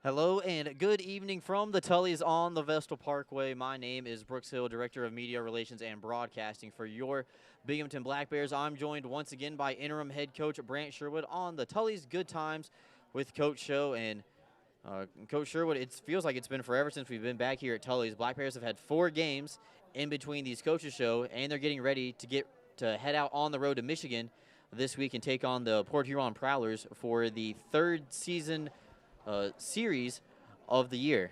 Hello and good evening from the Tullys on the Vestal Parkway. My name is Brooks Hill, Director of Media Relations and Broadcasting for your Binghamton Black Bears. I'm joined once again by interim head coach Brant Sherwood on the Tullys Good Times with Coach Show. And Coach Sherwood, it feels like it's been forever since we've been back here at Tullys. Black Bears have had 4 games in between these coaches show, and they're getting ready to head out on the road to Michigan this week and take on the Port Huron Prowlers for the 3rd season series of the year.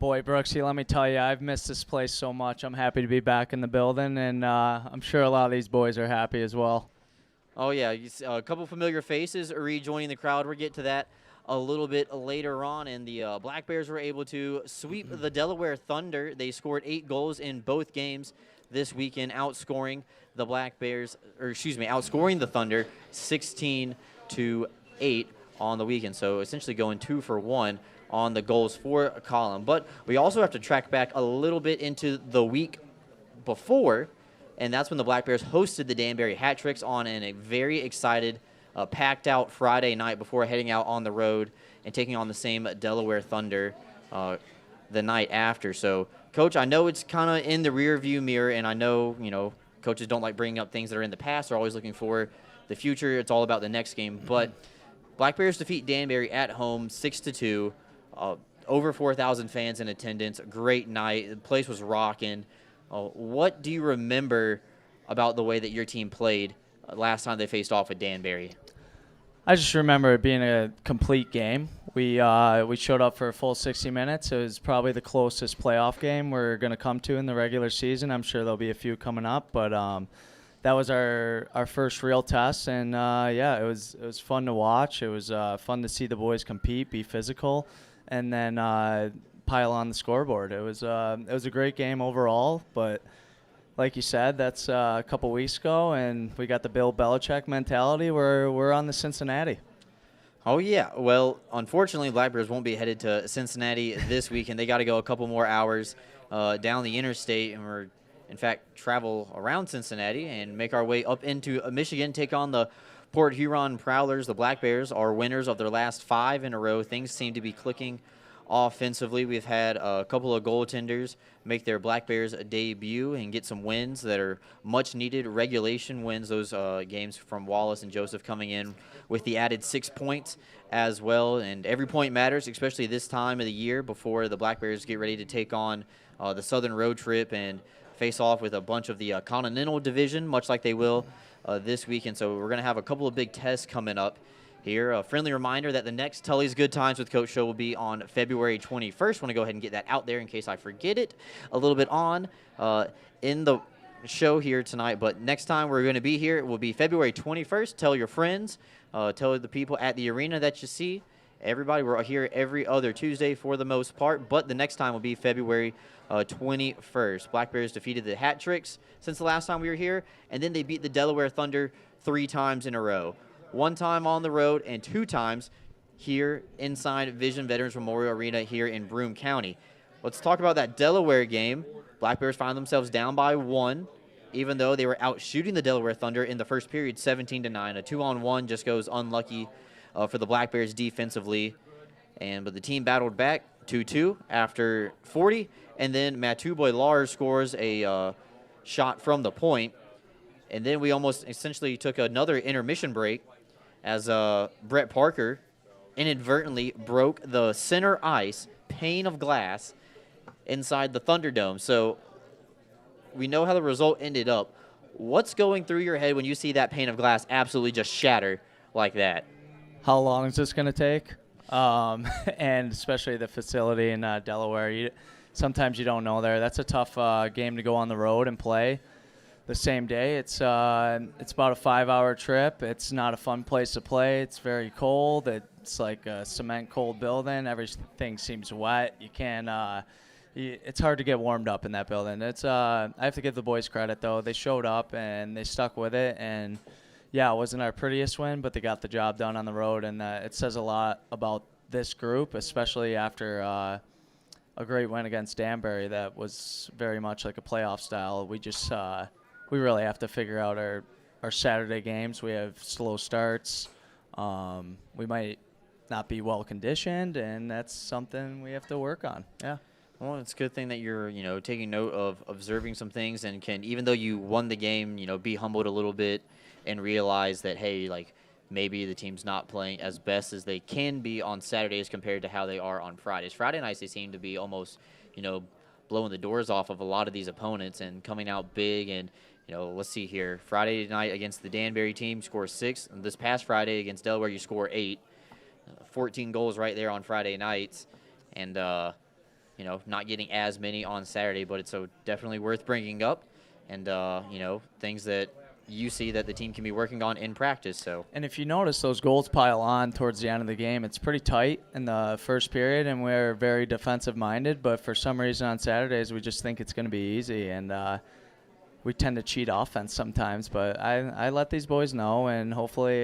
Boy, Brooksy, let me tell you, I've missed this place so much. I'm happy to be back in the building, and I'm sure a lot of these boys are happy as well. Oh, yeah, a couple familiar faces rejoining the crowd. We'll get to that a little bit later on. And the Black Bears were able to sweep the Delaware Thunder. They scored 8 goals in both games this weekend, outscoring the Thunder 16-8 on the weekend. So essentially going 2 for 1 on the goals for column. But we also have to track back a little bit into the week before, and that's when the Black Bears hosted the Danbury Hat Tricks on a very excited, packed out Friday night before heading out on the road and taking on the same Delaware Thunder the night after. So, Coach, I know it's kind of in the rear view mirror, and I know, coaches don't like bringing up things that are in the past. They're always looking for the future. It's all about the next game. But Black Bears defeat Danbury at home 6-2. Over 4,000 fans in attendance. Great night. The place was rocking. What do you remember about the way that your team played last time they faced off with Danbury? I just remember it being a complete game. We showed up for a full 60 minutes. It was probably the closest playoff game we're going to come to in the regular season. I'm sure there'll be a few coming up, but that was our first real test, and it was fun to watch. It was fun to see the boys compete, be physical, and then pile on the scoreboard. It was a great game overall, but like you said, that's a couple weeks ago, and we got the Bill Belichick mentality. We're on to Cincinnati. Oh, yeah. Well, unfortunately, Black Bears won't be headed to Cincinnati this week, and they got to go a couple more hours down the interstate, and we're in fact, travel around Cincinnati and make our way up into Michigan, take on the Port Huron Prowlers. The Black Bears are winners of their last 5 in a row. Things seem to be clicking offensively. We've had a couple of goaltenders make their Black Bears debut and get some wins that are much-needed regulation wins. Those games from Wallace and Joseph coming in with the added 6 points as well. And every point matters, especially this time of the year before the Black Bears get ready to take on the Southern road trip and face off with a bunch of the Continental Division, much like they will this weekend. So we're going to have a couple of big tests coming up here. A friendly reminder that the next Tully's Good Times with Coach Show will be on February 21st. Want to go ahead and get that out there in case I forget it a little bit on in the show here tonight. But next time we're going to be here, it will be February 21st. Tell your friends, tell the people at the arena that you see. Everybody, we're here every other Tuesday for the most part, but the next time will be February 21st. Black Bears defeated the Hat Tricks since the last time we were here, and then they beat the Delaware Thunder 3 times in a row. 1 time on the road and 2 times here inside Vision Veterans Memorial Arena here in Broome County. Let's talk about that Delaware game. Black Bears found themselves down by 1, even though they were out shooting the Delaware Thunder in the first period 17-9. A 2-on-1 just goes unlucky for the Black Bears defensively. But the team battled back 2-2 after 40, and then Matuboy Lars scores a shot from the point. And then we almost essentially took another intermission break as Brett Parker inadvertently broke the center ice pane of glass inside the Thunderdome. So we know how the result ended up. What's going through your head when you see that pane of glass absolutely just shatter like that? How long is this going to take? And especially the facility in Delaware. Sometimes you don't know there. That's a tough game to go on the road and play the same day. It's about a 5-hour trip. It's not a fun place to play. It's very cold. It's like a cement cold building. Everything seems wet. You can't. It's hard to get warmed up in that building. I have to give the boys credit though. They showed up and they stuck with it. And yeah, it wasn't our prettiest win, but they got the job done on the road, and it says a lot about this group, especially after a great win against Danbury that was very much like a playoff style. We really have to figure out our Saturday games. We have slow starts. We might not be well conditioned, and that's something we have to work on. Yeah. Well, it's a good thing that you're, taking note of observing some things and can, even though you won the game, be humbled a little bit and realize that, hey, like maybe the team's not playing as best as they can be on Saturdays compared to how they are on Fridays. Friday nights, they seem to be almost, blowing the doors off of a lot of these opponents and coming out big. And, let's see here. Friday night against the Danbury team, score 6. And this past Friday against Delaware, you score 8. 14 goals right there on Friday nights. And, not getting as many on Saturday, but it's so definitely worth bringing up, and things that you see that the team can be working on in practice. So, and if you notice, those goals pile on towards the end of the game. It's pretty tight in the first period, and we're very defensive-minded. But for some reason on Saturdays, we just think it's going to be easy, and we tend to cheat offense sometimes. But I let these boys know, and hopefully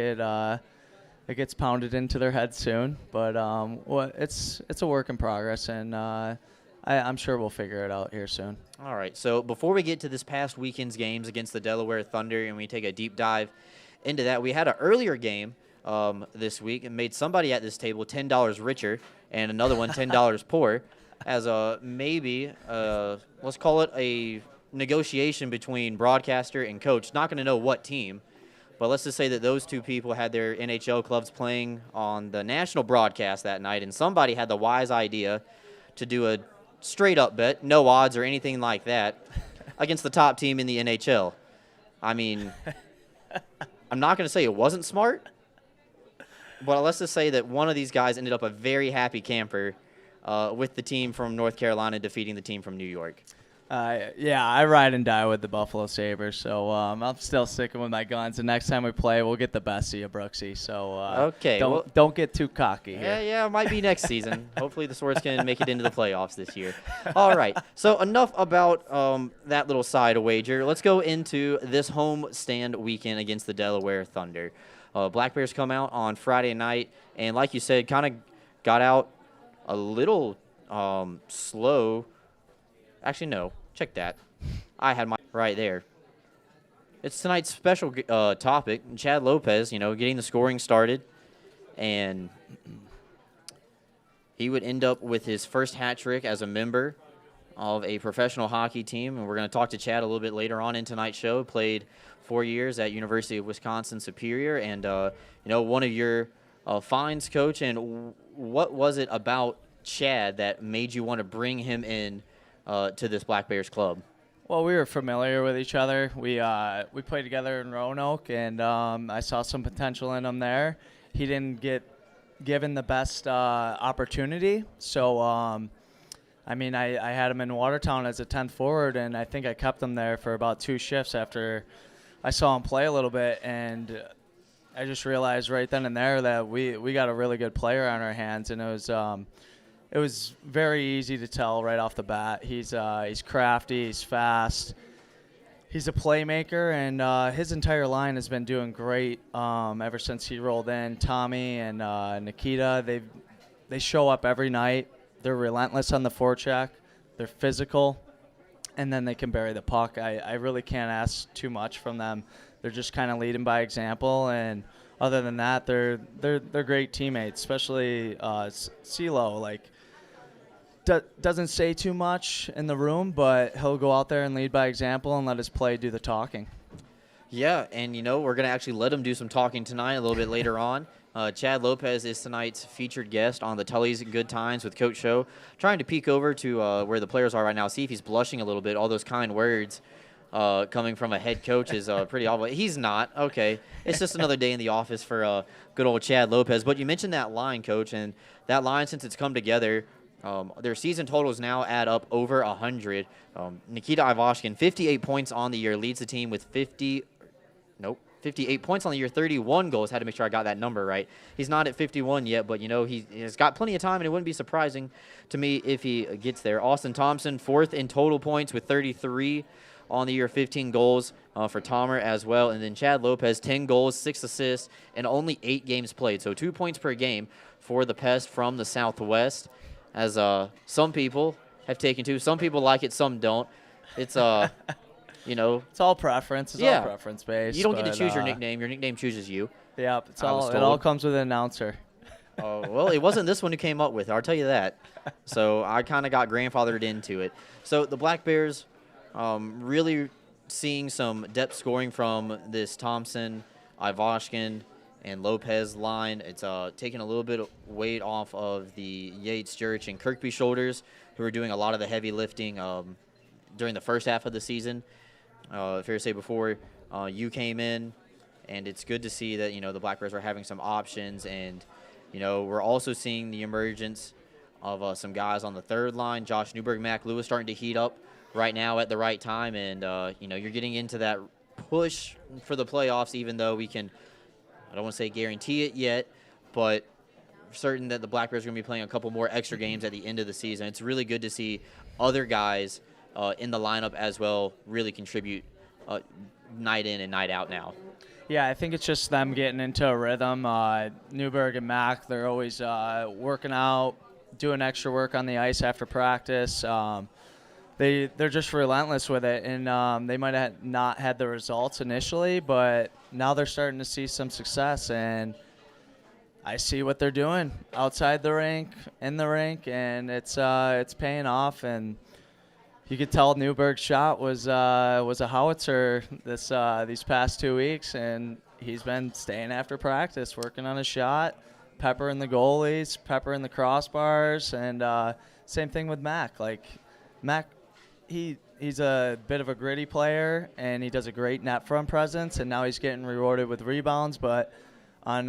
it gets pounded into their heads soon. But it's a work in progress, and I'm sure we'll figure it out here soon. All right. So before we get to this past weekend's games against the Delaware Thunder and we take a deep dive into that, we had an earlier game this week and made somebody at this table $10 richer and another one $10 poor as maybe let's call it a negotiation between broadcaster and coach. Not going to know what team. But let's just say that those two people had their NHL clubs playing on the national broadcast that night, and somebody had the wise idea to do a straight-up bet, no odds or anything like that, against the top team in the NHL. I mean, I'm not going to say it wasn't smart, but let's just say that one of these guys ended up a very happy camper with the team from North Carolina defeating the team from New York. Yeah, I ride and die with the Buffalo Sabres, so I'm still sticking with my guns. And next time we play, we'll get the best of you, Brooksy. So okay, don't get too cocky here. Yeah, it might be next season. Hopefully the Swords can make it into the playoffs this year. All right, so enough about that little side wager. Let's go into this home stand weekend against the Delaware Thunder. Black Bears come out on Friday night, and like you said, kind of got out a little slow. Actually, no. Check that. I had my right there. It's tonight's special topic. Chad Lopez, getting the scoring started. And he would end up with his first hat trick as a member of a professional hockey team. And we're going to talk to Chad a little bit later on in tonight's show. Played 4 years at University of Wisconsin-Superior. And, one of your finds, Coach. And what was it about Chad that made you want to bring him in to this Black Bears club? Well, we were familiar with each other. We played together in Roanoke, and I saw some potential in him there. He didn't get given the best opportunity, so I had him in Watertown as a 10th forward, and I think I kept him there for about 2 shifts after I saw him play a little bit, and I just realized right then and there that we got a really good player on our hands, and it was very easy to tell right off the bat. He's crafty, he's fast, he's a playmaker, and his entire line has been doing great ever since he rolled in. Tommy and Nikita, they show up every night. They're relentless on the forecheck. They're physical, and then they can bury the puck. I really can't ask too much from them. They're just kind of leading by example, and other than that, they're great teammates, especially CeeLo. Doesn't say too much in the room, but he'll go out there and lead by example and let his play do the talking. Yeah, and we're going to actually let him do some talking tonight a little bit later on. Chad Lopez is tonight's featured guest on the Tully's Good Times with Coach Show. Trying to peek over to where the players are right now, see if he's blushing a little bit. All those kind words coming from a head coach is pretty obvious. He's not. Okay. It's just another day in the office for good old Chad Lopez. But you mentioned that line, Coach, and that line, since it's come together, their season totals now add up over 100. Nikita Ivashkin, 58 points on the year, leads the team with 58 points on the year, 31 goals. Had to make sure I got that number right. He's not at 51 yet, but, he's got plenty of time, and it wouldn't be surprising to me if he gets there. Austin Thompson, 4th in total points with 33 on the year, 15 goals for Tomer as well. And then Chad Lopez, 10 goals, 6 assists, and only 8 games played. So 2 points per game for the Pest from the Southwest. As some people have taken to. Some people like it, some don't. It's, It's all preference. It's all preference-based. You don't get to choose your nickname. Your nickname chooses you. Yep. It all comes with an announcer. Well, it wasn't this one who came up with it, I'll tell you that. So I kind of got grandfathered into it. So the Black Bears really seeing some depth scoring from this Thompson, Ivashkin, and Lopez line. It's taking a little bit of weight off of the Yates, Jurich, and Kirkby shoulders, who are doing a lot of the heavy lifting during the first half of the season. Fair to say before you came in, and it's good to see that, the Black Bears are having some options, and, we're also seeing the emergence of some guys on the third line. Josh Newberg, Mac Lewis starting to heat up right now at the right time, and, you're getting into that push for the playoffs, even though I don't want to say guarantee it yet, but certain that the Black Bears are going to be playing a couple more extra games at the end of the season. It's really good to see other guys in the lineup as well really contribute night in and night out now. Yeah, I think it's just them getting into a rhythm. Newberg and Mac, they're always working out, doing extra work on the ice after practice. They're just relentless with it, and they might have not had the results initially, but now they're starting to see some success, and I see what they're doing outside the rink, in the rink, and it's paying off. And you could tell Newberg's shot was a howitzer these past 2 weeks, and he's been staying after practice, working on his shot, peppering the goalies, peppering the crossbars, and same thing with Mac. Like Mac, he's a bit of a gritty player, and he does a great net front presence, and now he's getting rewarded with rebounds. But on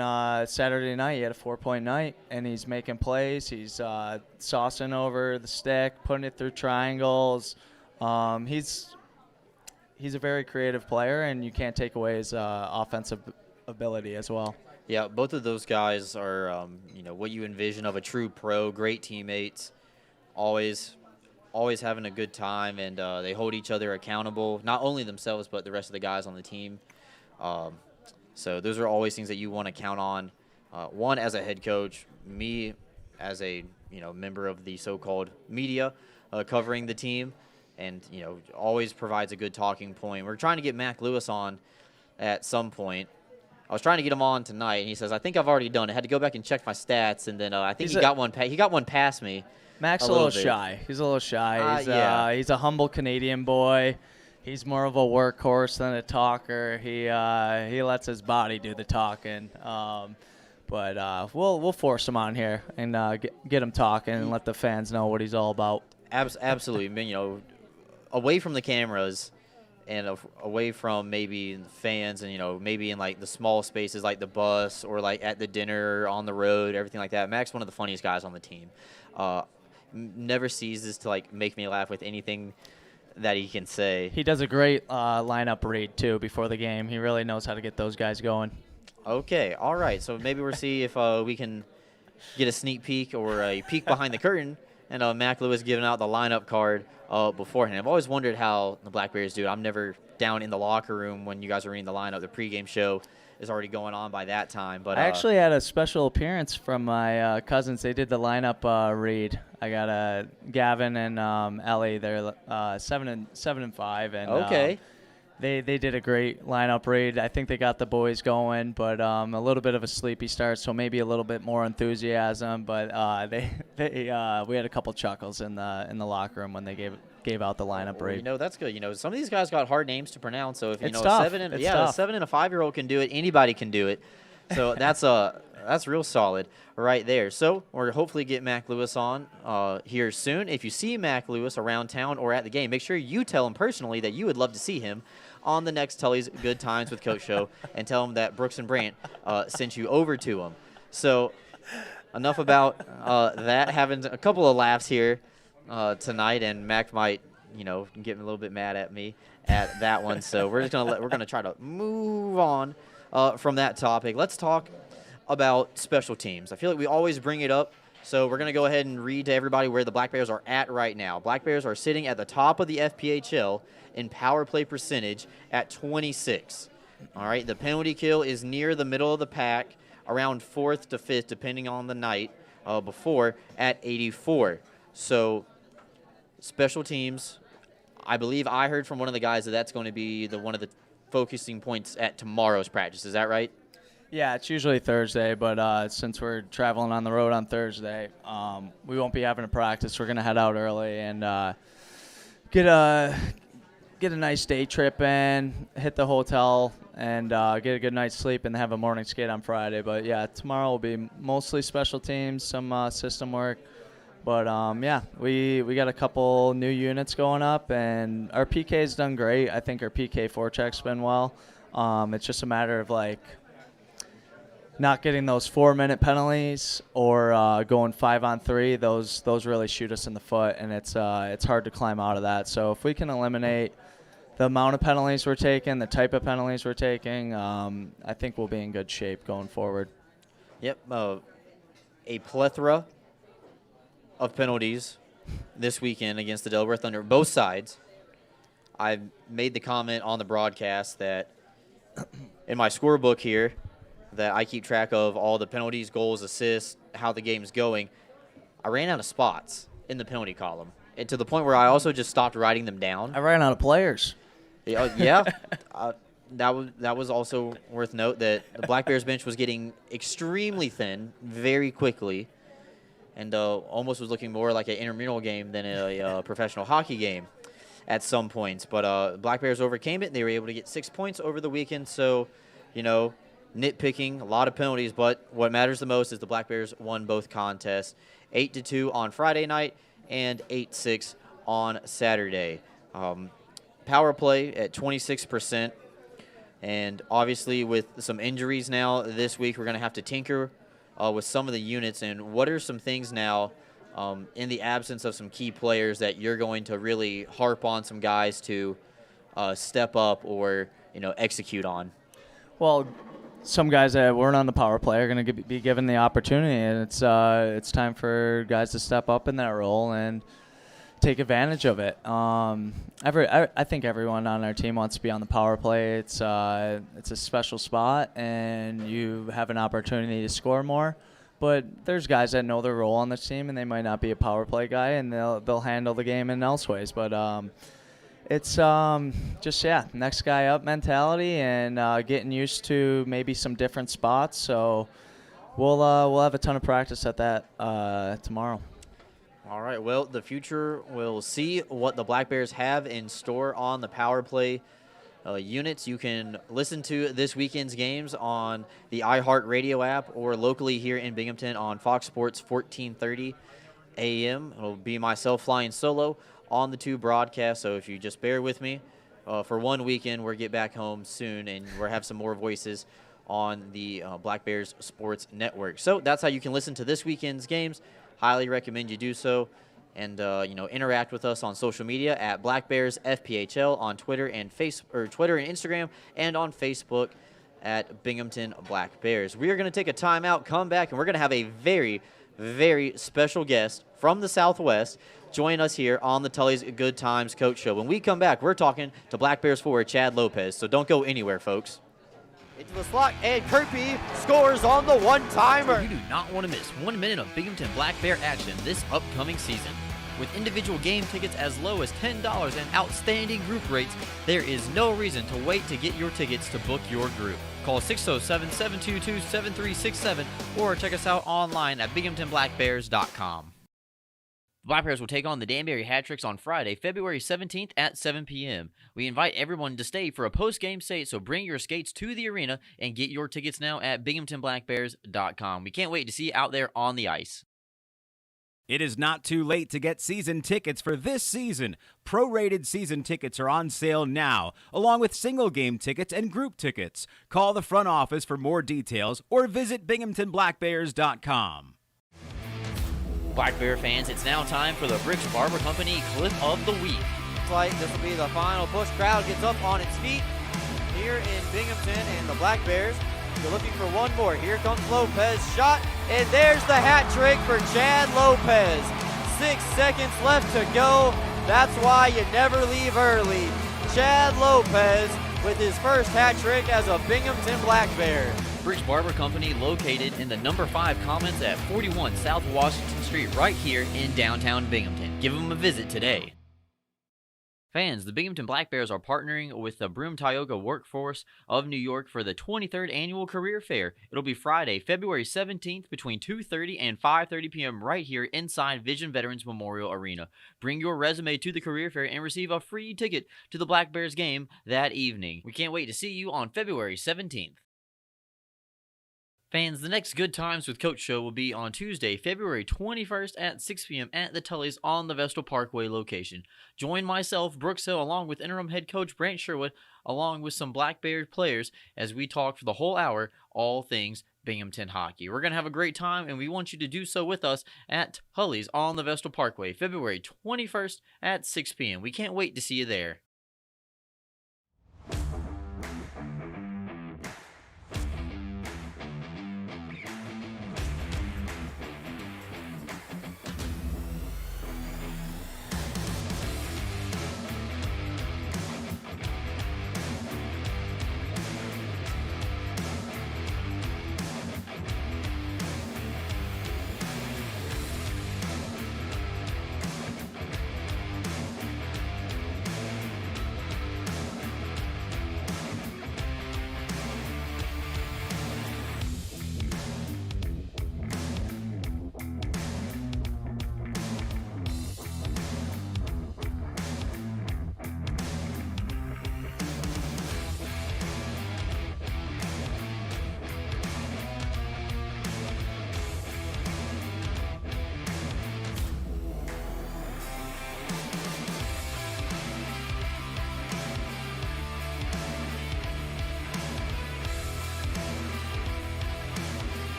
Saturday night, he had a 4-point night, and he's making plays. He's saucing over the stick, putting it through triangles. He's a very creative player, and you can't take away his offensive ability as well. Yeah, both of those guys are, what you envision of a true pro. Great teammates, always having a good time, and they hold each other accountable, not only themselves but the rest of the guys on the team. So those are always things that you want to count on. One, as a head coach, me as a member of the so-called media covering the team, and always provides a good talking point. We're trying to get Mac Lewis on at some point. I was trying to get him on tonight, and he says, "I think I've already done it." I had to go back and check my stats, and then I think he got one past me. Mac's a little shy. He's a little shy. Yeah. He's a humble Canadian boy. He's more of a workhorse than a talker. He lets his body do the talking. But we'll force him on here and get him talking and let the fans know what he's all about. Absolutely. I mean, away from the cameras and away from maybe the fans, and maybe in like the small spaces like the bus or like at the dinner, on the road, everything like that. Mac's one of the funniest guys on the team. Never ceases to like make me laugh with anything that he can say. He does a great lineup read too before the game. He really knows how to get those guys going. Okay, all right. So maybe we'll see if we can get a sneak peek or a peek behind the curtain, and Mac Lewis giving out the lineup card beforehand. I've always wondered how the Black Bears do it. I'm never down in the locker room when you guys are reading the lineup. The pregame show is already going on by that time. But I actually had a special appearance from my cousins. They did the lineup read. I got Gavin and Ellie. They're 7 and 5, and okay. They did a great lineup read. I think they got the boys going, but a little bit of a sleepy start, so maybe a little bit more enthusiasm. But we had a couple chuckles in the locker room when they gave out the lineup read. That's good. Some of these guys got hard names to pronounce, so if it's a tough. 7 and a 7 and a 5-year-old can do it, anybody can do it. So that's real solid right there. So we're hopefully get Mac Lewis on here soon. If you see Mac Lewis around town or at the game, make sure you tell him personally that you would love to see him on the next Tully's Good Times with Coach show, and tell him that Brooks and Brandt sent you over to him. So enough about that. Having a couple of laughs here tonight, and Mac might get a little bit mad at me at that one. So we're gonna try to move on from that topic. Let's talk about special teams. I feel like we always bring it up, so we're going to go ahead and read to everybody where the Black Bears are at right now. Black Bears are sitting at the top of the FPHL in power play percentage at 26. All right, the penalty kill is near the middle of the pack, around 4th to 5th, depending on the night, before at 84. So special teams, I believe I heard from one of the guys that that's going to be one of the focusing points at tomorrow's practice. Is that right? Yeah, it's usually Thursday, but since we're traveling on the road on Thursday, we won't be having a practice. We're going to head out early and get a nice day trip in, hit the hotel, and get a good night's sleep, and have a morning skate on Friday. But, yeah, tomorrow will be mostly special teams, some system work. But, yeah, we got a couple new units going up, and our PK's done great. I think our PK forecheck's been well. It's just a matter of, not getting those 4-minute penalties or going 5-on-3. Those really shoot us in the foot, and it's hard to climb out of that. So if we can eliminate the amount of penalties we're taking, the type of penalties we're taking, I think we'll be in good shape going forward. Yep, a plethora of penalties this weekend against the Delaware Thunder, both sides. I made the comment on the broadcast that in my scorebook here that I keep track of all the penalties, goals, assists, how the game's going, I ran out of spots in the penalty column, and to the point where I also just stopped writing them down. I ran out of players. Yeah, that was also worth note that the Black Bears bench was getting extremely thin very quickly, and almost was looking more like an intramural game than a professional hockey game at some points. But Black Bears overcame it, and they were able to get 6 points over the weekend. So, nitpicking, a lot of penalties, but what matters the most is the Black Bears won both contests, 8-2 on Friday night and 8-6 on Saturday. Power play at 26%, and obviously with some injuries now this week, we're going to have to tinker with some of the units. And what are some things now in the absence of some key players that you're going to really harp on some guys to step up or execute on? Well, some guys that weren't on the power play are going to be given the opportunity, and it's time for guys to step up in that role and take advantage of it. I think everyone on our team wants to be on the power play. It's a special spot, and you have an opportunity to score more. But there's guys that know their role on this team, and they might not be a power play guy, and they'll handle the game in else ways. But it's next guy up mentality and getting used to maybe some different spots. So we'll have a ton of practice at that tomorrow. All right, well, the future will see what the Black Bears have in store on the power play units. You can listen to this weekend's games on the iHeartRadio app or locally here in Binghamton on Fox Sports 1430 a.m. It'll be myself flying solo on the two broadcasts, so if you just bear with me for one weekend, we'll get back home soon, and we'll have some more voices on the Black Bears Sports Network. So that's how you can listen to this weekend's games. Highly recommend you do so, and interact with us on social media at Black Bears FPHL on Twitter and Twitter and Instagram, and on Facebook at Binghamton Black Bears. We are going to take a timeout, come back, and we're going to have a very, very special guest from the Southwest join us here on the Tully's Good Times Coach Show. When we come back, we're talking to Black Bears forward Chad Lopez, so don't go anywhere, folks. Into the slot, and Kirby scores on the one-timer. You do not want to miss 1 minute of Binghamton Black Bear action this upcoming season. With individual game tickets as low as $10 and outstanding group rates, there is no reason to wait to get your tickets to book your group. Call 607-722-7367 or check us out online at binghamtonblackbears.com. The Black Bears will take on the Danbury Hat-Tricks on Friday, February 17th at 7 p.m. We invite everyone to stay for a post-game skate, so bring your skates to the arena and get your tickets now at binghamtonblackbears.com. We can't wait to see you out there on the ice. It is not too late to get season tickets for this season. Prorated season tickets are on sale now, along with single game tickets and group tickets. Call the front office for more details or visit binghamtonblackbears.com. Black Bear fans, it's now time for the Bricks Barber Company Clip of the Week. Looks like this will be the final push. Crowd gets up on its feet here in Binghamton, and the Black Bears, they're looking for one more. Here comes Lopez, shot, and there's the hat trick for Chad Lopez. 6 seconds left to go. That's why you never leave early. Chad Lopez with his first hat trick as a Binghamton Black Bear. Bricks Barber Company located in the number 5 Commons at 41 South Washington Street right here in downtown Binghamton. Give them a visit today. Fans, the Binghamton Black Bears are partnering with the Broome Tioga Workforce of New York for the 23rd Annual Career Fair. It'll be Friday, February 17th between 2:30 and 5:30 p.m. right here inside Vision Veterans Memorial Arena. Bring your resume to the career fair and receive a free ticket to the Black Bears game that evening. We can't wait to see you on February 17th. Fans, the next Good Times with Coach show will be on Tuesday, February 21st at 6 p.m. at the Tully's on the Vestal Parkway location. Join myself, Brooks Hill, along with interim head coach Brant Sherwood, along with some Black Bear players as we talk for the whole hour, all things Binghamton hockey. We're going to have a great time, and we want you to do so with us at Tully's on the Vestal Parkway, February 21st at 6 p.m. We can't wait to see you there.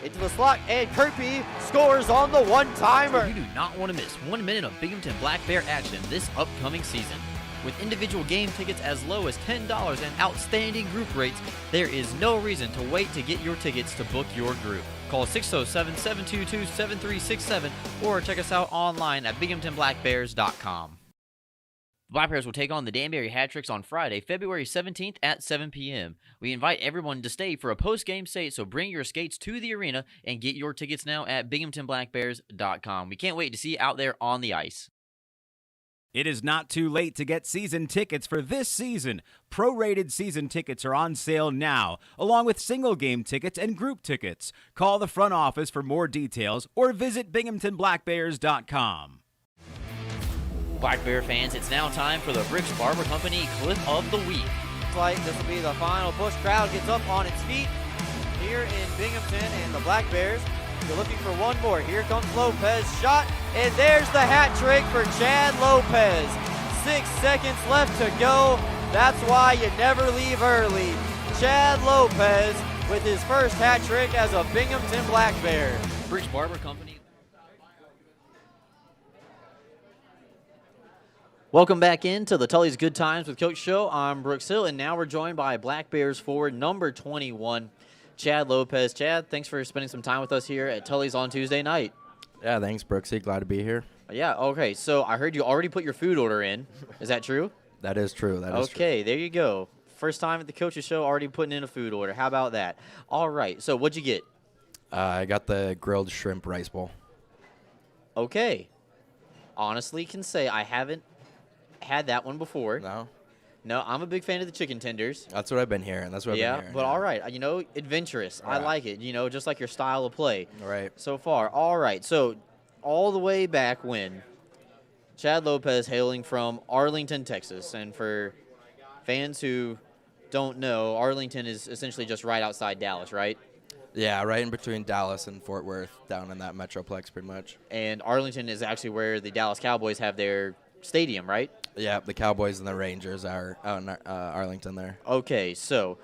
Into the slot, and Kirby scores on the one-timer. You do not want to miss 1 minute of Binghamton Black Bear action this upcoming season. With individual game tickets as low as $10 and outstanding group rates, there is no reason to wait to get your tickets to book your group. Call 607-722-7367 or check us out online at binghamtonblackbears.com. The Black Bears will take on the Danbury Hat-Tricks on Friday, February 17th at 7 p.m. We invite everyone to stay for a post-game skate, so bring your skates to the arena and get your tickets now at binghamtonblackbears.com. We can't wait to see you out there on the ice. It is not too late to get season tickets for this season. Prorated season tickets are on sale now, along with single game tickets and group tickets. Call the front office for more details or visit binghamtonblackbears.com. Black Bear fans, it's now time for the Bricks Barber Company Clip of the Week. Looks like this will be the final push. Crowd gets up on its feet here in Binghamton, and the Black Bears, you're looking for one more. Here comes Lopez, shot, and there's the hat trick for Chad Lopez. 6 seconds left to go. That's why you never leave early. Chad Lopez with his first hat trick as a Binghamton Black Bear. Bricks Barber Company. Welcome back into the Tully's Good Times with Coach Show. I'm Brooks Hill, and now we're joined by Black Bears forward number 21, Chad Lopez. Chad, thanks for spending some time with us here at Tully's on Tuesday night. Yeah, thanks, Brooksy. Glad to be here. Yeah, okay. So I heard you already put your food order in. Is that true? That is true. That is true. Okay, there you go. First time at the Coach's Show, already putting in a food order. How about that? All right, so what'd you get? I got the grilled shrimp rice bowl. Okay. Honestly can say I haven't had that one before. No, I'm a big fan of the chicken tenders. That's what I've been hearing. That's what I've been hearing. But all right, adventurous. I like it, just like your style of play. Right. So far. All right, so all the way back when, Chad Lopez hailing from Arlington, Texas. And for fans who don't know, Arlington is essentially just right outside Dallas, right? Yeah, right in between Dallas and Fort Worth, down in that metroplex pretty much. And Arlington is actually where the Dallas Cowboys have their stadium, right? Yeah, the Cowboys and the Rangers are out in Arlington there. Okay, so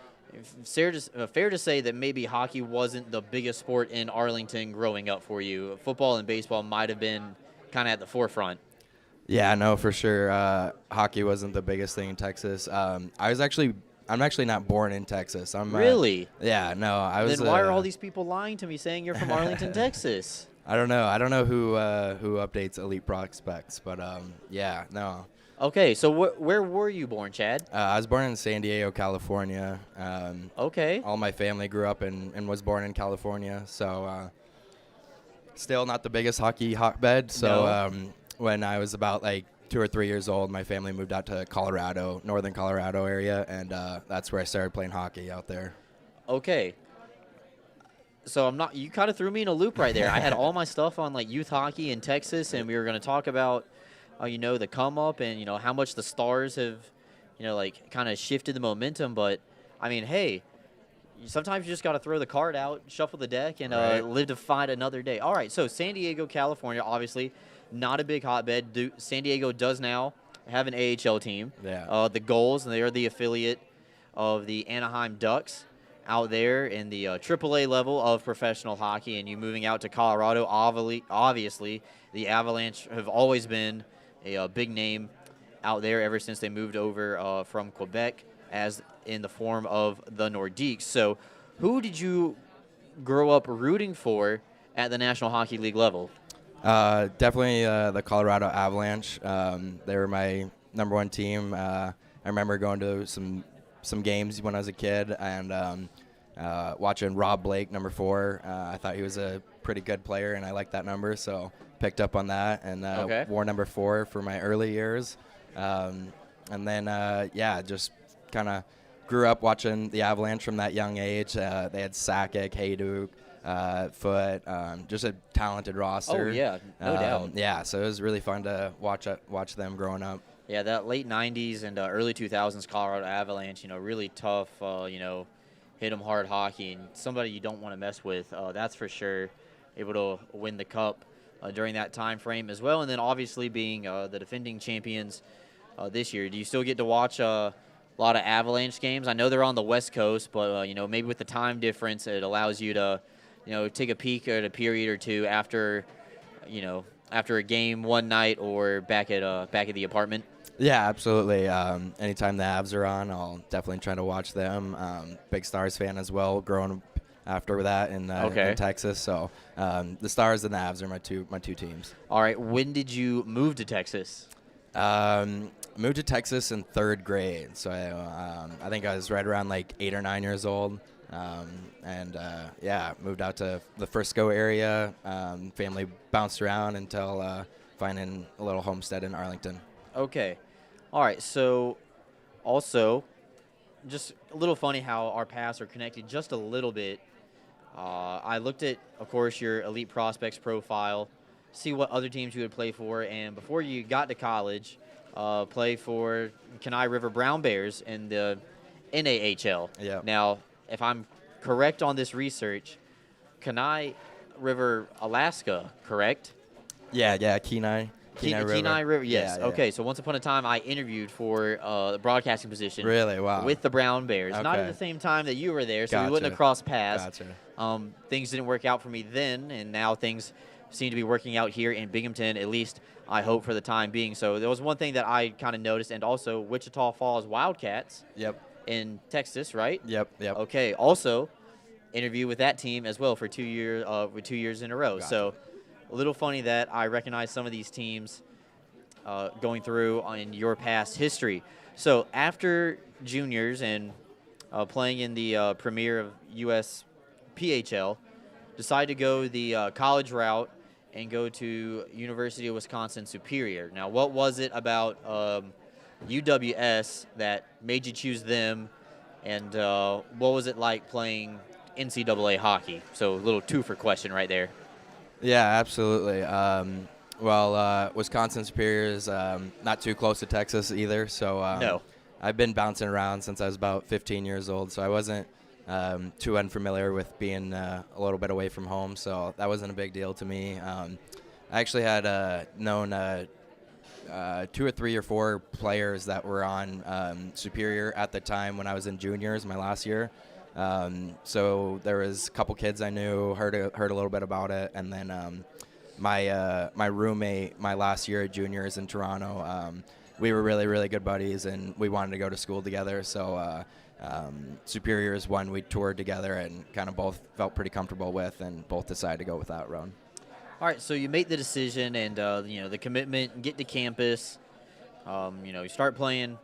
fair to say that maybe hockey wasn't the biggest sport in Arlington growing up for you. Football and baseball might have been kind of at the forefront. Yeah, no, for sure. Hockey wasn't the biggest thing in Texas. I'm actually not born in Texas. Really? Yeah, no, I was. Then why are all these people lying to me saying you're from Arlington, Texas? I don't know. I don't know who updates Elite Prospects, but yeah, no. Okay, so where were you born, Chad? I was born in San Diego, California. Okay. All my family grew up and was born in California, so still not the biggest hockey hotbed. So when I was about like 2 or 3 years old, my family moved out to Colorado, northern Colorado area, and that's where I started playing hockey out there. Okay. So you kind of threw me in a loop right there. I had all my stuff on like youth hockey in Texas, and we were going to talk about, the come up and, how much the Stars have, like kind of shifted the momentum. But I mean, hey, sometimes you just got to throw the card out, shuffle the deck, and live to fight another day. All right. So San Diego, California, obviously not a big hotbed. San Diego does now have an AHL team. Yeah. The Gulls, and they are the affiliate of the Anaheim Ducks out there in the AAA level of professional hockey. And you moving out to Colorado, obviously the Avalanche have always been a big name out there ever since they moved over from Quebec as in the form of the Nordiques. So who did you grow up rooting for at the National Hockey League level? Definitely the Colorado Avalanche. They were my number one team. I remember going to some games when I was a kid and watching Rob Blake, number 4. I thought he was a pretty good player, and I liked that number, so picked up on that and wore number 4 for my early years. And then, just kind of grew up watching the Avalanche from that young age. They had Sakic, Hayduk, Foote, just a talented roster. Oh, yeah, no doubt. Yeah, so it was really fun to watch them growing up. Yeah, that late 90s and early 2000s Colorado Avalanche, really tough, hit 'em hard hockey, and somebody you don't want to mess with, that's for sure. Able to win the cup during that time frame as well, and then obviously being the defending champions this year. Do you still get to watch a lot of Avalanche games? I know they're on the West Coast, but maybe with the time difference, it allows you to take a peek at a period or two after a game one night or back at the apartment. Yeah, absolutely. Anytime the Avs are on, I'll definitely try to watch them. Big Stars fan as well, growing up after that in Texas. So the Stars and the Avs are my two teams. All right. When did you move to Texas? Moved to Texas in 3rd grade. So I think I was right around like 8 or 9 years old. Moved out to the Frisco area. Family bounced around until finding a little homestead in Arlington. Okay. All right. So also, just a little funny how our paths are connected just a little bit. I looked at, of course, your Elite Prospects profile, see what other teams you would play for, and before you got to college, play for Kenai River Brown Bears in the NAHL. Yeah. Now, if I'm correct on this research, Kenai River, Alaska, correct? Yeah, Kenai. Kenai River, yes. Yeah. Okay, so once upon a time, I interviewed for the broadcasting position. Really? Wow. With the Brown Bears. Not at Okay. the same time that you were there, so we Gotcha. wouldn't have crossed paths. Gotcha. Things didn't work out for me then, and now things seem to be working out here in Binghamton, at least I hope for the time being. So there was one thing that I kind of noticed, and also Wichita Falls Wildcats Yep. in Texas, right? Yep. Okay, also interview with that team as well for 2 years in a row. Gotcha. So a little funny that I recognize some of these teams going through in your past history. So after juniors and playing in the premier of U.S. PHL, decided to go the college route and go to University of Wisconsin Superior. Now, what was it about UWS that made you choose them, and what was it like playing NCAA hockey? So a little two-for question right there. Yeah, absolutely. Wisconsin Superior is not too close to Texas either, so No. I've been bouncing around since I was about 15 years old, so I wasn't too unfamiliar with being a little bit away from home, so that wasn't a big deal to me. I actually had known 2 or 3 or 4 players that were on Superior at the time when I was in juniors, my last year. So there was a couple kids I knew, heard a little bit about it, and then my roommate, my last year at juniors in Toronto, we were really, really good buddies, and we wanted to go to school together. So Superior is one we toured together and kind of both felt pretty comfortable with, and both decided to go with that road. All right, so you make the decision and, the commitment, get to campus. You start playing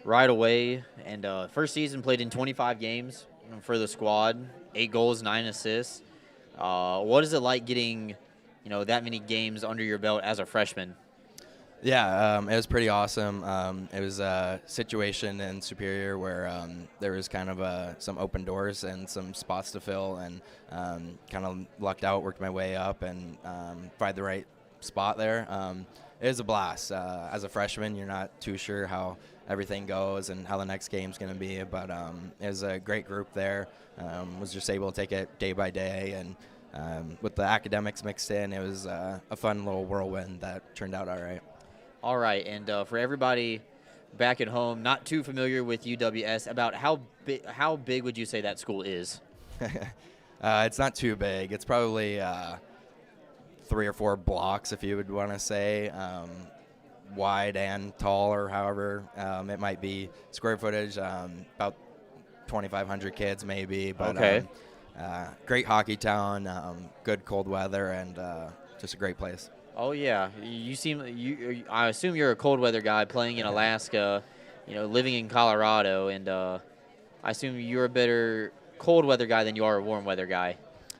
right away. And first season played in 25 games for the squad, 8 goals, 9 assists. What is it like getting, that many games under your belt as a freshman? Yeah, it was pretty awesome. It was a situation in Superior where there was kind of some open doors and some spots to fill, and kind of lucked out, worked my way up, and find the right spot there. It was a blast. As a freshman, you're not too sure how everything goes and how the next game's going to be, but it was a great group there. Was just able to take it day by day, and with the academics mixed in, it was a fun little whirlwind that turned out all right. All right, and for everybody back at home not too familiar with UWS, about how big would you say that school is? It's not too big. It's probably 3 or 4 blocks, if you would want to say, wide and tall, or however it might be. Square footage, about 2,500 kids maybe. But, okay. Great hockey town, good cold weather, and just a great place. Oh yeah, I assume you're a cold weather guy playing in Alaska, living in Colorado, and I assume you're a better cold weather guy than you are a warm weather guy.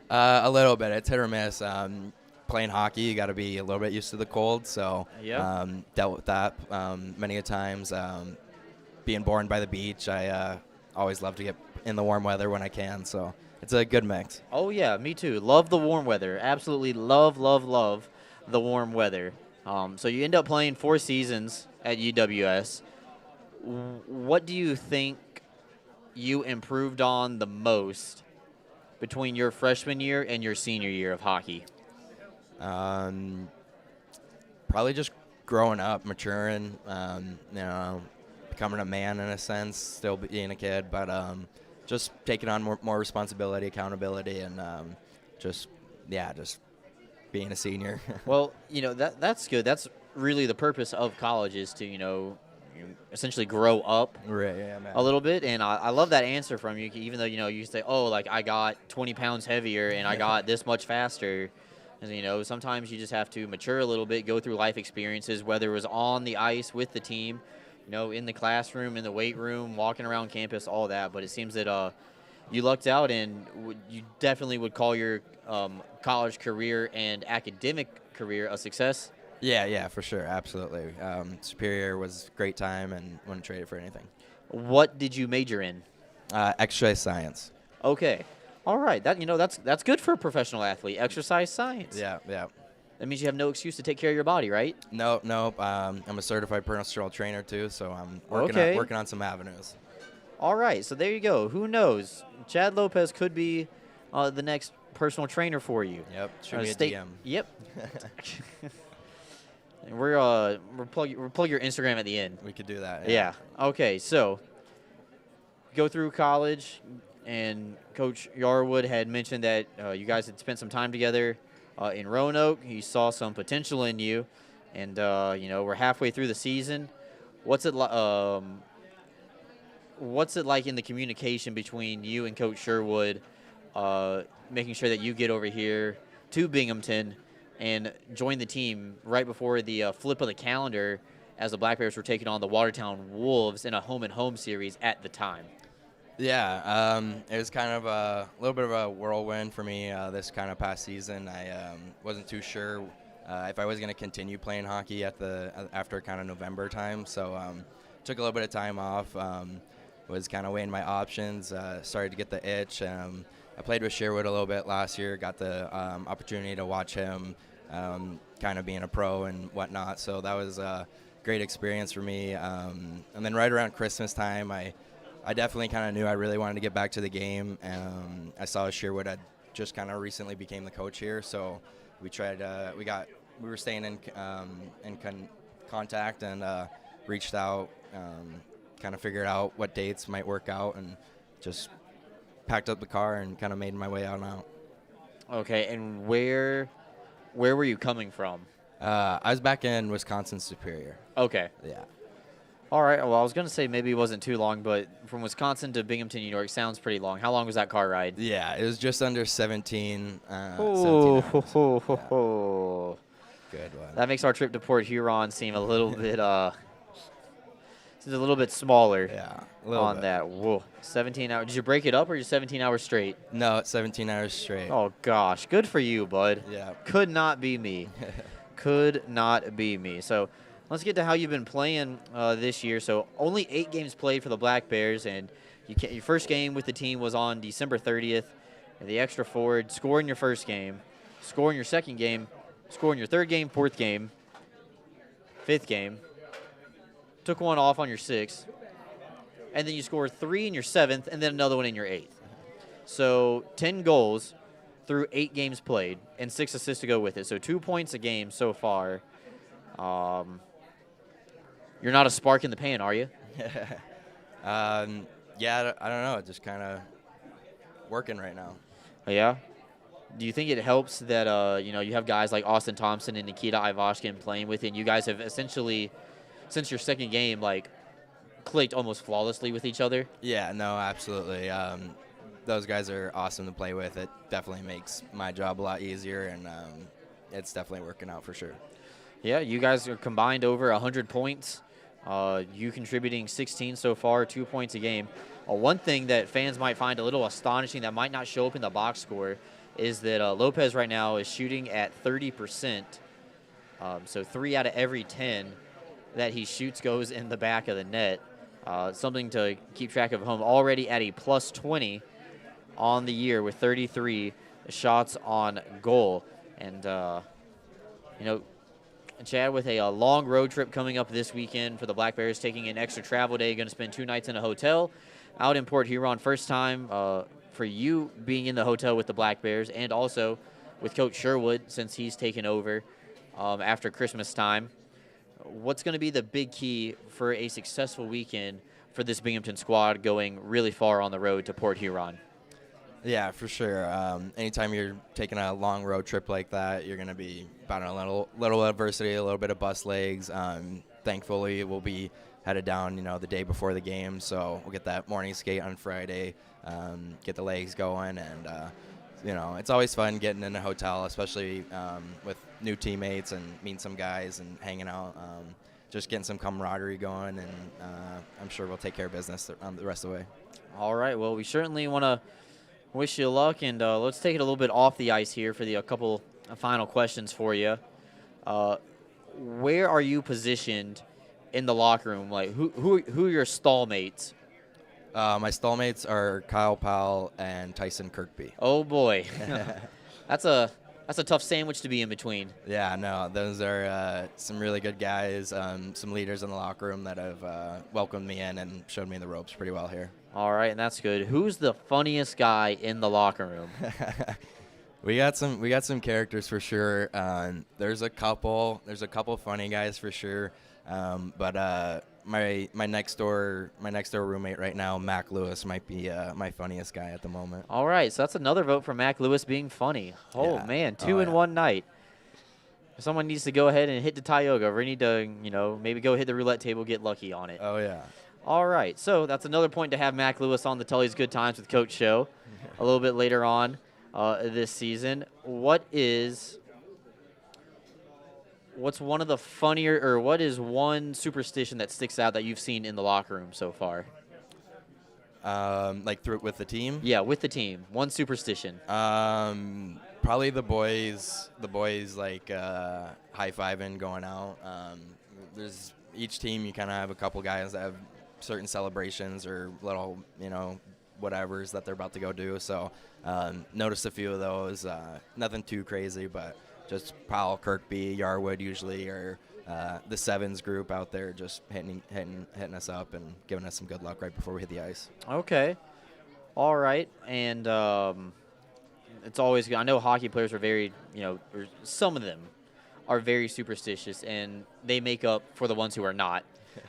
A little bit. It's hit or miss. Playing hockey, you got to be a little bit used to the cold, so dealt with that many a times. Being born by the beach, I always love to get in the warm weather when I can, so it's a good mix. Oh yeah, me too. Love the warm weather. Absolutely love the warm weather. So you end up playing 4 seasons at UWS. What do you think you improved on the most between your freshman year and your senior year of hockey? Probably just growing up, maturing, becoming a man in a sense, still being a kid, but just taking on more responsibility, accountability, and just being a senior. Well, that's good. That's really the purpose of college, is to, essentially grow up Right, yeah, man. a little bit. And I love that answer from you, even though, you say, oh, like I got 20 pounds heavier and I got this much faster. And, sometimes you just have to mature a little bit, go through life experiences, whether it was on the ice with the team, in the classroom, in the weight room, walking around campus, all that. But it seems that you lucked out, and you definitely would call your college career and academic career a success. Yeah, for sure, absolutely. Superior was a great time, and wouldn't trade it for anything. What did you major in? Exercise science. Okay. All right. That's good for a professional athlete. Exercise science. Yeah. That means you have no excuse to take care of your body, right? Nope. I'm a certified personal trainer too, so I'm working on some avenues. All right. So there you go. Who knows? Chad Lopez could be the next personal trainer for you. Yep. Shoot me a DM. Yep. We're plug your Instagram at the end. We could do that. Yeah. Okay. So go through college, and Coach Yarwood had mentioned that you guys had spent some time together in Roanoke. He saw some potential in you, and we're halfway through the season. What's it like? What's it like in the communication between you and Coach Sherwood, making sure that you get over here to Binghamton and join the team right before the flip of the calendar, as the Black Bears were taking on the Watertown Wolves in a home-and-home series at the time? Yeah, it was kind of a little bit of a whirlwind for me this kind of past season. I wasn't too sure if I was going to continue playing hockey after kind of November time, so took a little bit of time off. Was kind of weighing my options. Started to get the itch. I played with Sherwood a little bit last year. Got the opportunity to watch him kind of being a pro and whatnot. So that was a great experience for me. And then right around Christmas time, I definitely kind of knew I really wanted to get back to the game. I saw Sherwood had just kind of recently became the coach here, so we tried. We were staying in contact and reached out, kind of figured out what dates might work out, and just packed up the car and kind of made my way out and out. Okay, and where Where were you coming from? I was back in Wisconsin Superior. Okay. Yeah. All right. Well, I was going to say maybe it wasn't too long, but from Wisconsin to Binghamton, New York sounds pretty long. How long was that car ride? Yeah, it was just under 17. 17 Oh, hours. ho, ho, ho, Yeah, ho. good one. That makes our trip to Port Huron seem a little bit seems a little bit smaller Yeah, a little on bit. that. Whoa, 17 hours. Did you break it up or just 17 hours straight? No, it's 17 hours straight. Oh gosh, good for you, bud. Yeah. Could not be me. Could not be me. So let's get to how you've been playing this year. So only 8 games played for the Black Bears, and your first game with the team was on December 30th. And the extra forward, scoring your first game, scoring your second game, scoring your third game, fourth game, fifth game. Took one off on your sixth, and then you scored 3 in your seventh, and then another one in your eighth. So 10 goals through 8 games played, and 6 assists to go with it. So 2 points a game so far. You're not a spark in the pan, are you? Yeah, I don't know. Just kind of working right now. Yeah. Do you think it helps that you have guys like Austin Thompson and Nikita Ivashkin playing with you, and you guys have essentially, since your second game, like clicked almost flawlessly with each other? Yeah, no, absolutely. Those guys are awesome to play with. It definitely makes my job a lot easier, and it's definitely working out for sure. Yeah, you guys are combined over 100 points. You contributing 16 so far, 2 points a game. One thing that fans might find a little astonishing that might not show up in the box score is that Lopez right now is shooting at 30%. So 3 out of every 10 that he shoots goes in the back of the net. Something to keep track of home. Already at a plus 20 on the year with 33 shots on goal. And, Chad, with a long road trip coming up this weekend for the Black Bears, taking an extra travel day, going to spend 2 nights in a hotel out in Port Huron. First time for you being in the hotel with the Black Bears, and also with Coach Sherwood since he's taken over after Christmas time. What's going to be the big key for a successful weekend for this Binghamton squad going really far on the road to Port Huron? Yeah, for sure. Anytime you're taking a long road trip like that, you're going to be battling a little adversity, a little bit of bus legs. Thankfully, we'll be headed down, the day before the game, so we'll get that morning skate on Friday, get the legs going, and it's always fun getting in a hotel, especially with new teammates and meeting some guys and hanging out. Just getting some camaraderie going, and I'm sure we'll take care of business the rest of the way. All right. Well, we certainly want to wish you luck, and let's take it a little bit off the ice here for a couple of final questions for you. Where are you positioned in the locker room? Like, who are your stallmates? My stallmates are Kyle Powell and Tyson Kirkby. Oh boy, that's a tough sandwich to be in between. Yeah, no, those are some really good guys, some leaders in the locker room that have welcomed me in and showed me the ropes pretty well here. All right, and that's good. Who's the funniest guy in the locker room? We got some characters for sure. There's a couple funny guys for sure. But my next door roommate right now, Mac Lewis, might be my funniest guy at the moment. All right, so that's another vote for Mac Lewis being funny. Oh Yeah. man, 2 in yeah. one night. Someone needs to go ahead and hit the Tioga. We need to, maybe go hit the roulette table, get lucky on it. Oh yeah. All right, so that's another point to have Mac Lewis on the Tully's Good Times with Coach show a little bit later on this season. What's one of the funnier, or what is one superstition that sticks out that you've seen in the locker room so far? With the team? Yeah, with the team. One superstition. Probably the boys like high-fiving going out. There's each team, you kind of have a couple guys that have certain celebrations or little, whatevers that they're about to go do. So noticed a few of those. Nothing too crazy, but just Powell, Kirkby, Yarwood usually, or the Sevens group out there just hitting us up and giving us some good luck right before we hit the ice. Okay. All right. And it's always good. I know hockey players are very, or some of them are very superstitious, and they make up for the ones who are not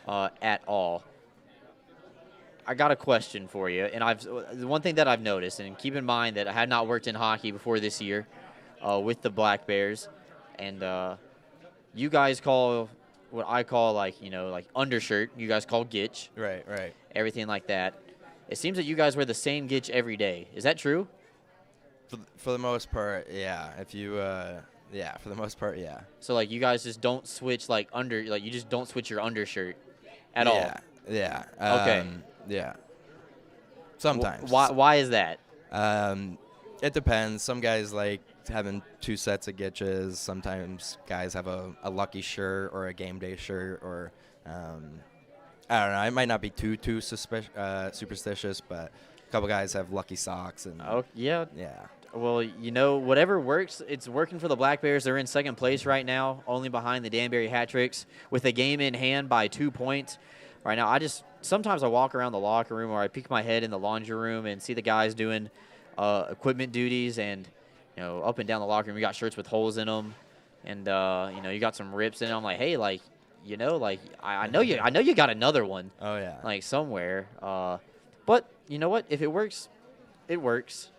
at all. I got a question for you, and the one thing that I've noticed, and keep in mind that I had not worked in hockey before this year with the Black Bears, and you guys call what I call like undershirt. You guys call gitch, Right. everything like that. It seems that you guys wear the same gitch every day. Is that true? For the most part, yeah. If you, for the most part, yeah. So like you guys just don't switch you just don't switch your undershirt at all. Yeah. Okay. Yeah. Sometimes. Why is that? It depends. Some guys like having 2 sets of gitches. Sometimes guys have a lucky shirt or a game day shirt, or I don't know. It might not be too superstitious, but a couple guys have lucky socks and. Oh yeah. Yeah. Well, whatever works, it's working for the Black Bears. They're in second place right now, only behind the Danbury Hat Tricks, with a game in hand by 2 points. Right now, sometimes I walk around the locker room or I peek my head in the laundry room and see the guys doing equipment duties, and up and down the locker room, you got shirts with holes in them, and you got some rips in them. I'm like, hey, I know you got another one. Oh yeah. Like somewhere. But you know what? If it works, it works.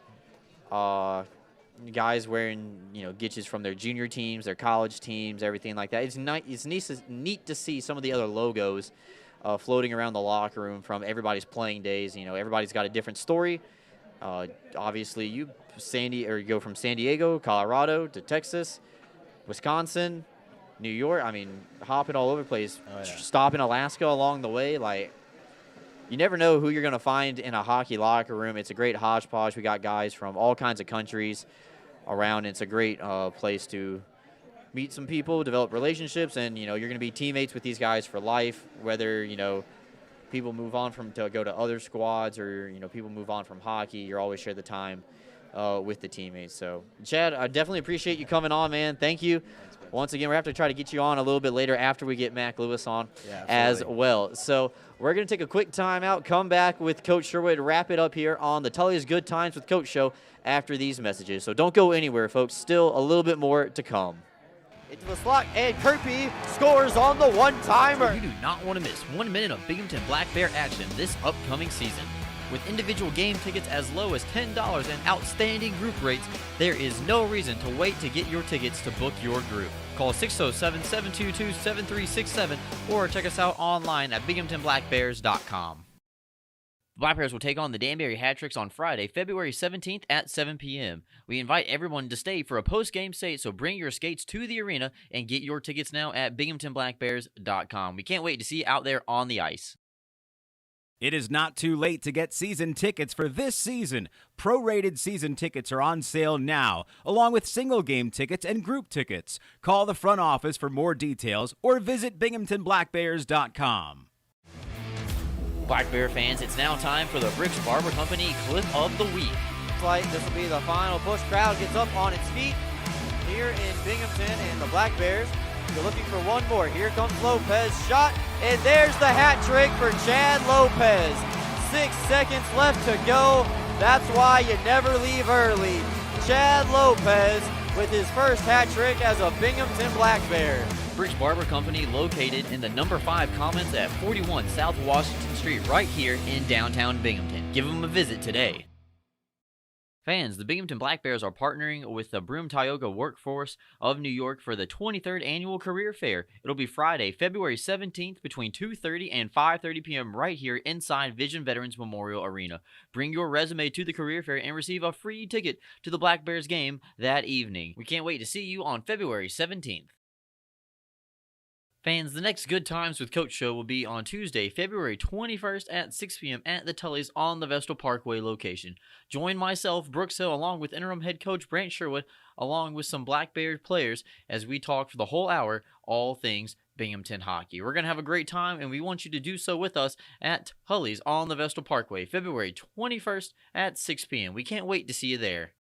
Guys wearing gitches from their junior teams, their college teams, everything like that. It's neat to see some of the other logos floating around the locker room from everybody's playing days. Everybody's got a different story. Obviously, you go from San Diego, Colorado to Texas, Wisconsin, New York. I mean, hopping all over the place. Oh, yeah. Stop in Alaska along the way. Like, you never know who you're going to find in a hockey locker room. It's a great hodgepodge. We got guys from all kinds of countries around. It's a great place to meet some people, develop relationships, and you're going to be teammates with these guys for life. Whether people move on to go to other squads, or people move on from hockey, you're always share the time with the teammates. So, Chad, I definitely appreciate you coming on, man. Thank you. Once again, we're going to have to try to get you on a little bit later after we get Mac Lewis on as well. So we're going to take a quick timeout, come back with Coach Sherwood, wrap it up here on the Tully's Good Times with Coach show after these messages. So don't go anywhere, folks. Still a little bit more to come. Into the slot, and Kirby scores on the one-timer. You do not want to miss 1 minute of Binghamton Black Bear action this upcoming season. With individual game tickets as low as $10 and outstanding group rates, there is no reason to wait to get your tickets to book your group. Call 607-722-7367 or check us out online at binghamtonblackbears.com. The Black Bears will take on the Danbury Hat Tricks on Friday, February 17th at 7 p.m. We invite everyone to stay for a post-game skate, so bring your skates to the arena and get your tickets now at binghamtonblackbears.com. We can't wait to see you out there on the ice. It is not too late to get season tickets for this season. Prorated season tickets are on sale now, along with single game tickets and group tickets. Call the front office for more details or visit binghamtonblackbears.com. Black Bear fans, it's now time for the Bricks Barber Company Clip of the Week. Looks like this will be the final push. Crowd gets up on its feet here in Binghamton, and the Black Bears, you're looking for one more. Here comes Lopez, shot, and there's the hat trick for Chad Lopez. 6 seconds left to go. That's why you never leave early. Chad Lopez with his first hat trick as a Binghamton Black Bear. Bricks Barber Company, located in the number 5 Commons at 41 South Washington Street, right here in downtown Binghamton. Give them a visit today. Fans, the Binghamton Black Bears are partnering with the Broome Tioga Workforce of New York for the 23rd Annual Career Fair. It'll be Friday, February 17th between 2:30 and 5:30 p.m. right here inside Vision Veterans Memorial Arena. Bring your resume to the career fair and receive a free ticket to the Black Bears game that evening. We can't wait to see you on February 17th. Fans, the next Good Times with Coach show will be on Tuesday, February 21st at 6 p.m. at the Tully's on the Vestal Parkway location. Join myself, Brooks Hill, along with interim head coach Brant Sherwood, along with some Black Bears players, as we talk for the whole hour, all things Binghamton hockey. We're going to have a great time, and we want you to do so with us at Tully's on the Vestal Parkway, February 21st at 6 p.m. We can't wait to see you there.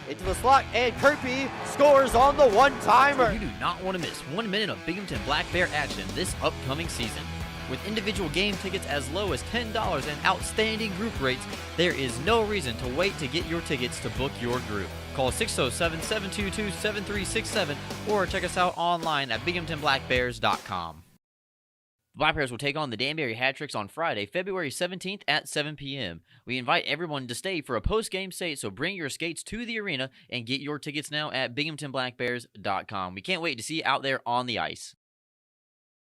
into the slot, and Kirby scores on the one-timer. You do not want to miss 1 minute of Binghamton Black Bear action this upcoming season. With individual game tickets as low as $10 and outstanding group rates, there is no reason to wait to get your tickets to book your group. Call 607-722-7367 or check us out online at binghamtonblackbears.com. The Black Bears will take on the Danbury Hat-Tricks on Friday, February 17th at 7 p.m. We invite everyone to stay for a post-game skate, so bring your skates to the arena and get your tickets now at binghamtonblackbears.com. We can't wait to see you out there on the ice.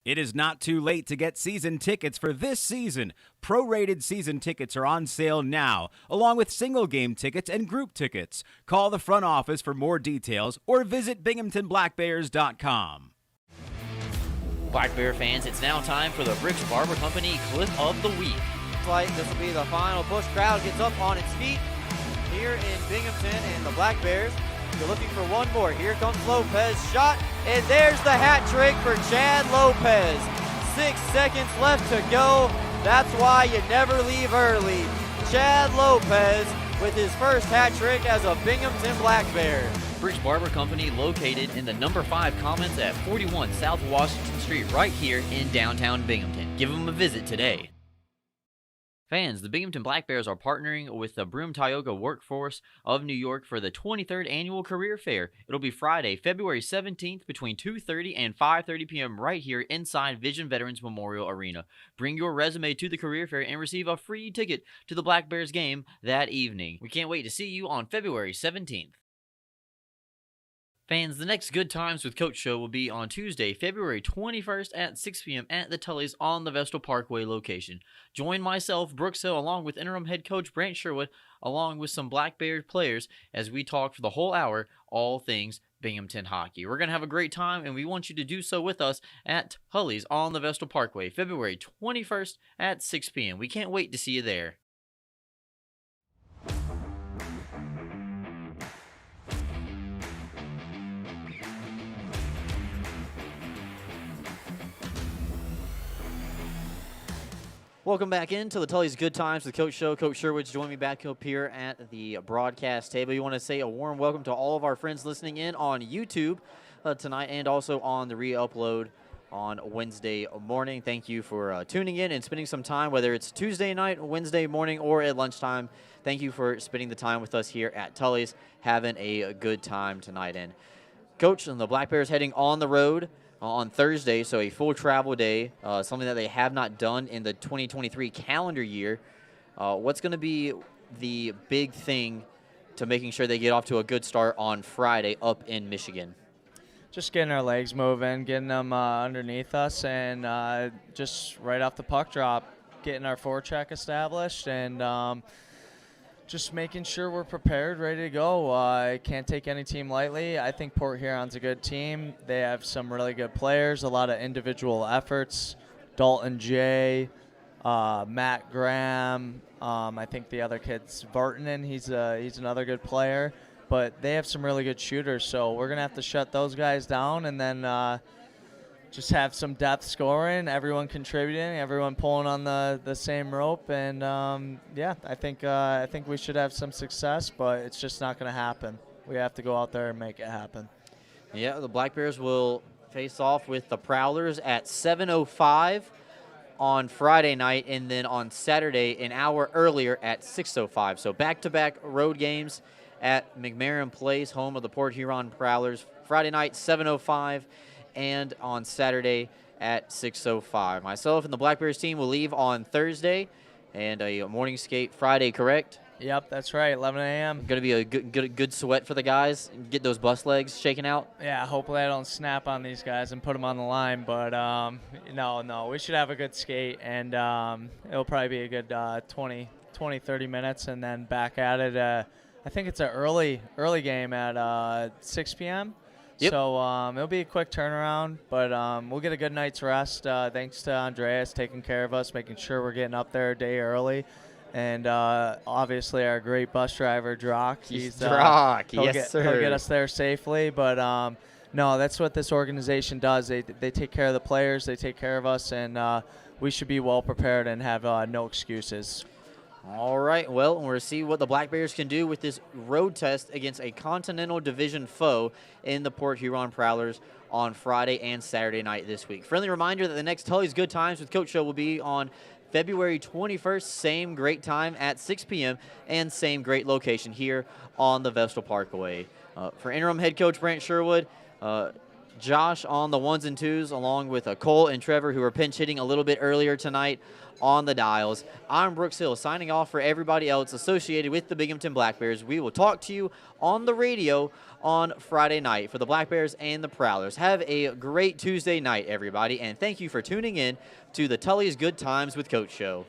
It is not too late to get season tickets for this season. Prorated season tickets are on sale now, along with single game tickets and group tickets. Call the front office for more details or visit binghamtonblackbears.com. Black Bear fans, it's now time for the Bricks Barber Company Clip of the Week. Looks like this will be the final push. Crowd gets up on its feet here in Binghamton, and the Black Bears, you're looking for one more. Here comes Lopez, shot, and there's the hat trick for Chad Lopez. 6 seconds left to go. That's why you never leave early. Chad Lopez with his first hat trick as a Binghamton Black Bear. Bricks Barber Company located in the number 5 Commons at 41 South Washington Street right here in downtown Binghamton. Give them a visit today. Fans, the Binghamton Black Bears are partnering with the Broome Tioga Workforce of New York for the 23rd Annual Career Fair. It'll be Friday, February 17th between 2:30 and 5:30 p.m. right here inside Vision Veterans Memorial Arena. Bring your resume to the career fair and receive a free ticket to the Black Bears game that evening. We can't wait to see you on February 17th. Fans, the next Good Times with Coach show will be on Tuesday, February 21st at 6 p.m. at the Tully's on the Vestal Parkway location. Join myself, Brooks Hill, along with interim head coach Brant Sherwood, along with some Black Bear players as we talk for the whole hour, all things Binghamton hockey. We're going to have a great time, and we want you to do so with us at Tully's on the Vestal Parkway, February 21st at 6 p.m. We can't wait to see you there. Welcome back into the Tully's Good Times with Coach Show. Coach Sherwood's joined me back up here at the broadcast table. You want to say a warm welcome to all of our friends listening in on YouTube tonight and also on the re-upload on Wednesday morning. Thank you for tuning in and spending some time, whether it's Tuesday night, Wednesday morning, or at lunchtime. Thank you for spending the time with us here at Tully's, having a good time tonight. And Coach, and the Black Bears heading on the road on Thursday, so a full travel day, something that they have not done in the 2023 calendar year. What's going to be the big thing to making sure they get off to a good start on Friday up in Michigan? Just getting our legs moving, getting them underneath us, and just right off the puck drop, getting our forecheck established, and just making sure we're prepared, ready to go. I can't take any team lightly. I think Port Huron's a good team. They have some really good players, a lot of individual efforts. Dalton Jay, Matt Graham. I think the other kid's Vartanen. He's another good player. But they have some really good shooters, so we're going to have to shut those guys down and then just have some depth scoring, everyone contributing, everyone pulling on the same rope, and yeah, I think we should have some success, but it's just not going to happen. We have to go out there and make it happen. Yeah, the Black Bears will face off with the Prowlers at 7:05 on Friday night, and then on Saturday an hour earlier at 6:05. So back-to-back road games at McMarran Place, home of the Port Huron Prowlers. Friday night, 7:05. And on Saturday at 6:05. Myself and the Black Bears team will leave on Thursday and a morning skate Friday, correct? Yep, that's right, 11 a.m. Going to be a good sweat for the guys, get those bus legs shaking out. Yeah, hopefully I don't snap on these guys and put them on the line, but no, we should have a good skate, and it'll probably be a good 20, 30 minutes, and then back at it. I think it's an early game at 6 p.m., Yep. So it'll be a quick turnaround, but we'll get a good night's rest. Thanks to Andreas taking care of us, making sure we're getting up there a day early. And obviously our great bus driver, Drock. Drock, yes, sir. He'll get us there safely. But, no, that's what this organization does. They take care of the players. They take care of us, and we should be well prepared and have no excuses. All right, well, we'll see what the Black Bears can do with this road test against a Continental Division foe in the Port Huron Prowlers on Friday and Saturday night this week. Friendly reminder that the next Tully's Good Times with Coach show will be on February 21st, same great time at 6 p.m. and same great location here on the Vestal Parkway. For interim head coach Brent Sherwood, Josh on the ones and twos, along with Cole and Trevor, who are pinch hitting a little bit earlier tonight on the dials. I'm Brooks Hill signing off for everybody else associated with the Binghamton Black Bears. We will talk to you on the radio on Friday night for the Black Bears and the Prowlers. Have a great Tuesday night, everybody, and thank you for tuning in to the Tully's Good Times with Coach show.